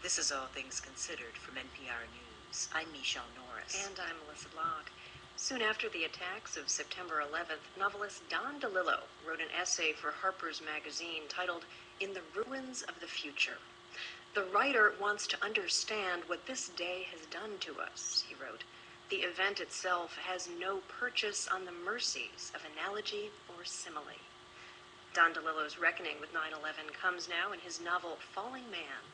This is All Things Considered from NPR News. I'm Michelle Norris. And I'm Melissa Block. Soon after the attacks of September 11th, novelist Don DeLillo wrote an essay for Harper's Magazine titled In the Ruins of the Future. The writer wants to understand what this day has done to us, he wrote. The event itself has no purchase on the mercies of analogy or simile. Don DeLillo's reckoning with 9/11 comes now in his novel Falling Man.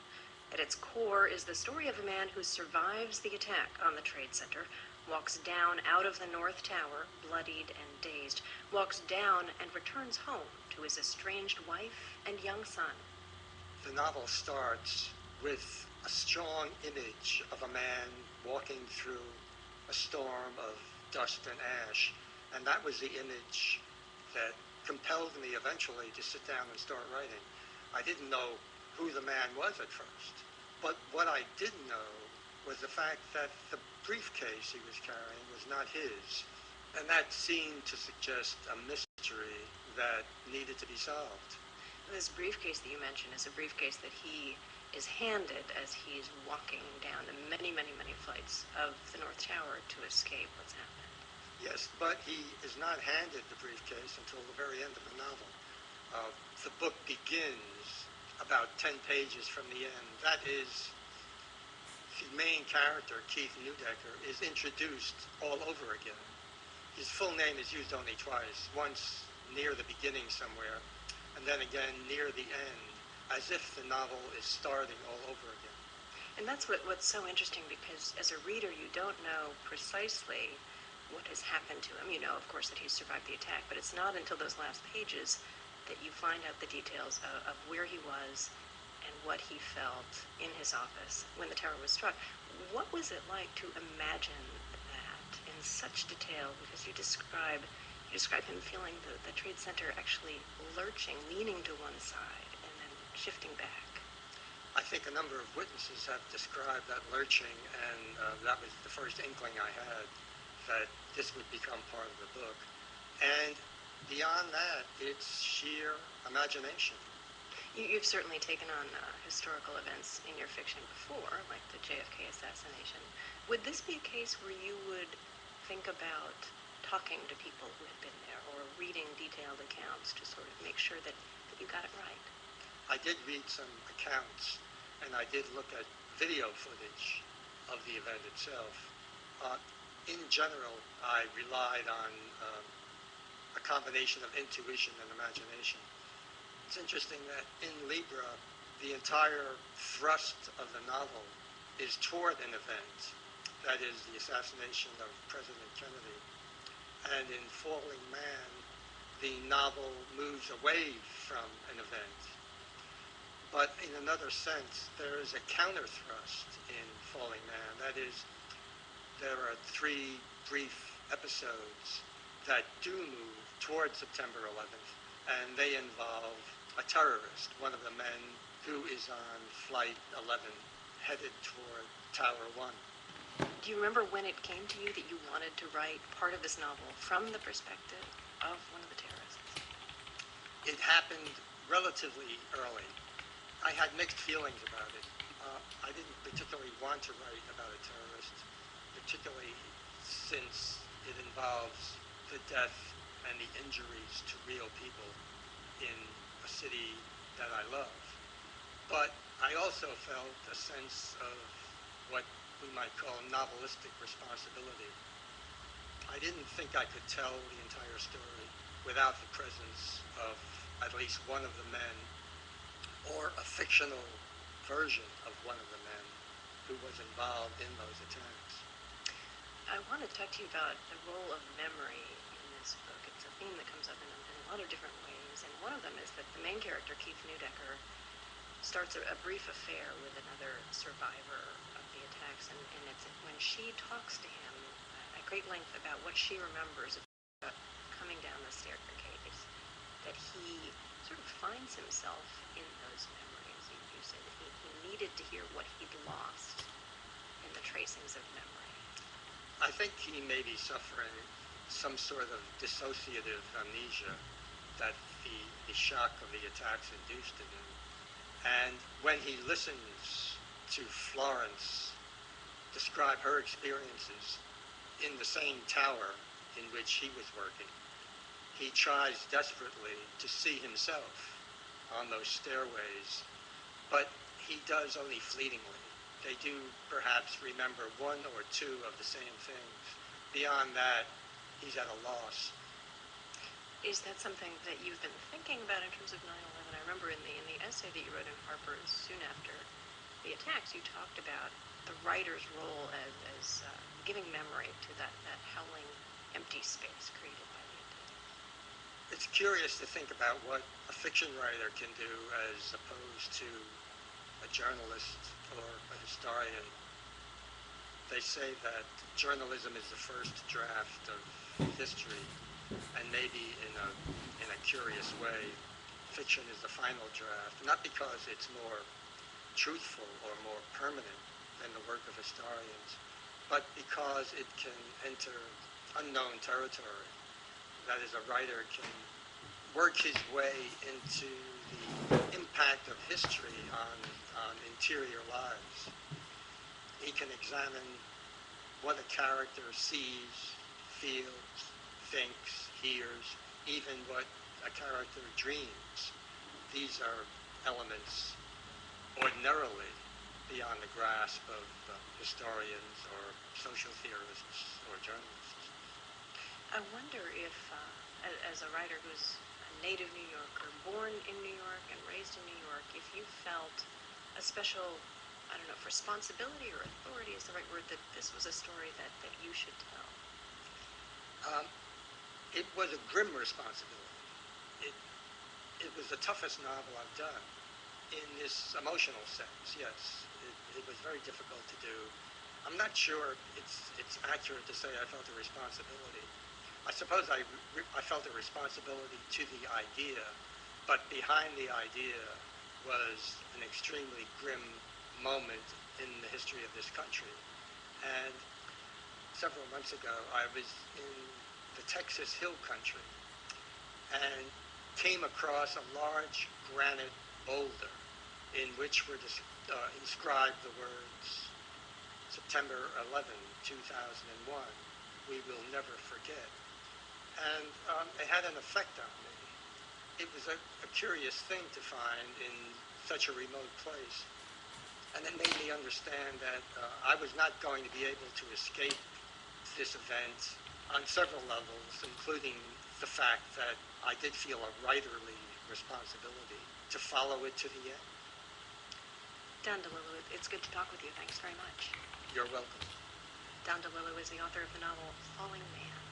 At its core is the story of a man who survives the attack on the Trade Center, walks down out of the North Tower, bloodied and dazed, walks down and returns home to his estranged wife and young son. The novel starts with a strong image of a man walking through a storm of dust and ash, and that was the image that compelled me eventually to sit down and start writing. I didn't know who the man was at first, but what I did know was the fact that the briefcase he was carrying was not his, and that seemed to suggest a mystery that needed to be solved. This briefcase that you mentioned is a briefcase that he is handed as he's walking down the many, many, many flights of the North Tower to escape what's happened. Yes, but he is not handed the briefcase until the very end of the novel. The book begins about 10 pages from the end. That is, the main character, Keith Neudecker, is introduced all over again. His full name is used only twice, once near the beginning somewhere, and then again near the end, as if the novel is starting all over again. And that's what's so interesting, because as a reader, you don't know precisely what has happened to him. You know, of course, that he survived the attack, but it's not until those last pages that you find out the details of where he was and what he felt in his office when the tower was struck. What was it like to imagine that in such detail? Because you describe him feeling the Trade Center actually lurching, leaning to one side, and then shifting back. I think a number of witnesses have described that lurching, and that was the first inkling I had that this would become part of the book. And beyond that, it's sheer imagination. You've certainly taken on historical events in your fiction before, like the JFK assassination. Would this be a case where you would think about talking to people who had been there, or reading detailed accounts to sort of make sure that you got it right? I did read some accounts, and I did look at video footage of the event itself. In general, I relied on a combination of intuition and imagination. It's interesting that in Libra, the entire thrust of the novel is toward an event, that is the assassination of President Kennedy. And in Falling Man, the novel moves away from an event. But in another sense, there is a counter thrust in Falling Man. That is, there are 3 brief episodes that do move toward September 11th, and they involve a terrorist, one of the men who is on Flight 11, headed toward Tower 1. Do you remember when it came to you that you wanted to write part of this novel from the perspective of one of the terrorists? It happened relatively early. I had mixed feelings about it. I didn't particularly want to write about a terrorist, particularly since it involves the death and the injuries to real people in a city that I love. But I also felt a sense of what we might call novelistic responsibility. I didn't think I could tell the entire story without the presence of at least one of the men, or a fictional version of one of the men who was involved in those attacks. I want to talk to you about the role of memory in this book. It's a theme that comes up in a lot of different ways, and one of them is that the main character, Keith Neudecker, starts a brief affair with another survivor of the attacks, and it's when she talks to him at great length about what she remembers about coming down the staircase, that he sort of finds himself in those memories. You say that he needed to hear what he'd lost in the tracings of memory. I think he may be suffering some sort of dissociative amnesia that the shock of the attacks induced in him. And when he listens to Florence describe her experiences in the same tower in which he was working. He tries desperately to see himself on those stairways, but he does only fleetingly. They do perhaps remember one or two of the same things. Beyond that, he's at a loss. Is that something that you've been thinking about in terms of 9/11? I remember in the essay that you wrote in Harper's soon after the attacks, you talked about the writer's role as giving memory to that howling empty space created by the attack. It's curious to think about what a fiction writer can do as opposed to a journalist or a historian. They say that journalism is the first draft of history, and maybe in a curious way, fiction is the final draft, not because it's more truthful or more permanent than the work of historians, but because it can enter unknown territory. That is, a writer can work his way into the impact of history on interior lives. He can examine what a character sees, feels, thinks, hears, even what a character dreams. These are elements ordinarily beyond the grasp of historians or social theorists or journalists. I wonder if, as a writer who's a native New Yorker, born in New York and raised in New York, if you felt a special, I don't know if responsibility or authority is the right word, that this was a story that you should tell. It was a grim responsibility. It was the toughest novel I've done in this emotional sense, yes. It was very difficult to do. I'm not sure it's accurate to say I felt a responsibility. I suppose I felt a responsibility to the idea, but behind the idea was an extremely grim moment in the history of this country. And several months ago, I was in the Texas Hill Country and came across a large granite boulder in which were inscribed the words, September 11, 2001, we will never forget. And it had an effect on me. It was a curious thing to find in such a remote place. And it made me understand that I was not going to be able to escape this event on several levels, including the fact that I did feel a writerly responsibility to follow it to the end. Don DeLillo, it's good to talk with you. Thanks very much. You're welcome. Don DeLillo is the author of the novel Falling Man.